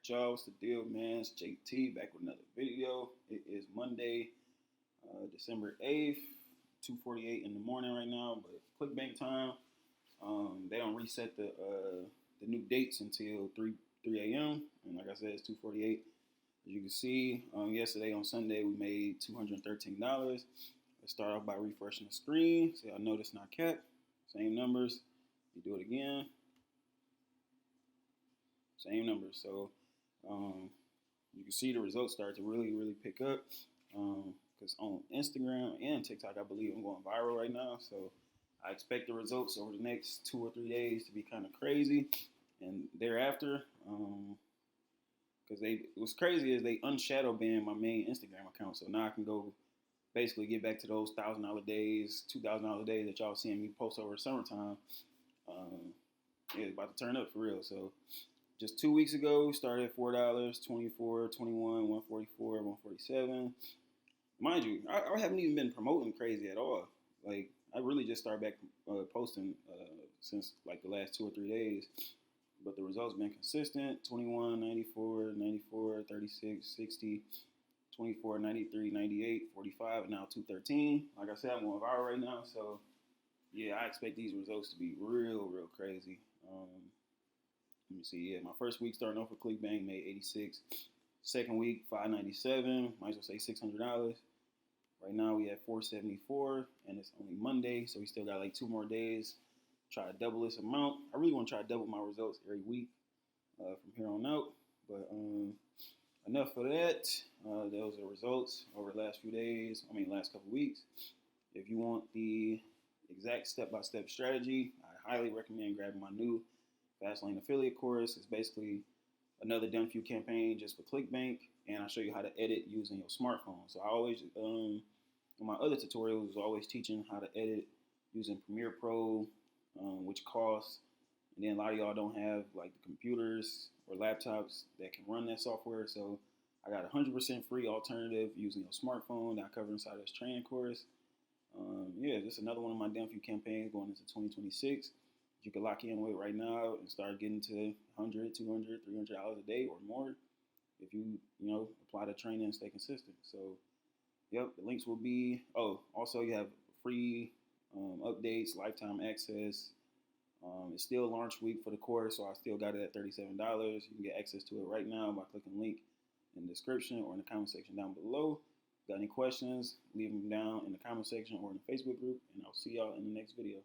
Y'all, what's the deal, man? It's JT back with another video. It is Monday, December 8th, 2:48 in the morning right now, but ClickBank time. They don't reset the new dates until 3 a.m. And like I said, it's 2:48. As you can see, yesterday on Sunday we made $213. Let's start off by refreshing the screen. See, I notice not kept. Same numbers. You do it again. Same numbers. So you can see the results start to really pick up. Because on Instagram and TikTok, I believe I'm going viral right now. So I expect the results over the next 2 or 3 days to be kind of crazy. And thereafter, because what's crazy is they unshadow banned my main Instagram account. So now I can go basically get back to those $1,000 days, $2,000 days that y'all seeing me post over summertime. It's about to turn up for real. So just 2 weeks ago, started at $4, 24, 21, 144, 147. Mind you, I haven't even been promoting crazy at all. Like, I really just started back posting since like the last 2 or 3 days. But the results been consistent: 21, 94, 94, 36, 60, 24, 93, 98, 45, and now 213. Like I said, I'm going viral right now. So, yeah, I expect these results to be real crazy. Let me see. Yeah, my first week starting off with ClickBank made 86. Second week, 597. Might as well say $600. Right now we at 474, and it's only Monday, so we still got like 2 more days. Try to double this amount. I really want to try to double my results every week from here on out. But enough for that. Those are the results over the last few days. Last couple weeks. If you want the exact step-by-step strategy, I highly recommend grabbing my new Fastlane affiliate course. It's basically another done for you campaign just for ClickBank, and I show you how to edit using your smartphone. So I always, in my other tutorials, was always teaching how to edit using Premiere Pro, which costs, and then a lot of y'all don't have like the computers or laptops that can run that software. So I got a 100% free alternative using your smartphone that I cover inside this training course. Yeah, just another one of my done for you campaigns going into 2026. You can lock in with right now and start getting to $100, $200, $300 a day or more if you apply the training and stay consistent. So, yep, the links will be. Oh, also you have free updates, lifetime access. It's still launch week for the course, so I still got it at $37. You can get access to it right now by clicking the link in the description or in the comment section down below. Got any questions, leave them down in the comment section or in the Facebook group, and I'll see y'all in the next video.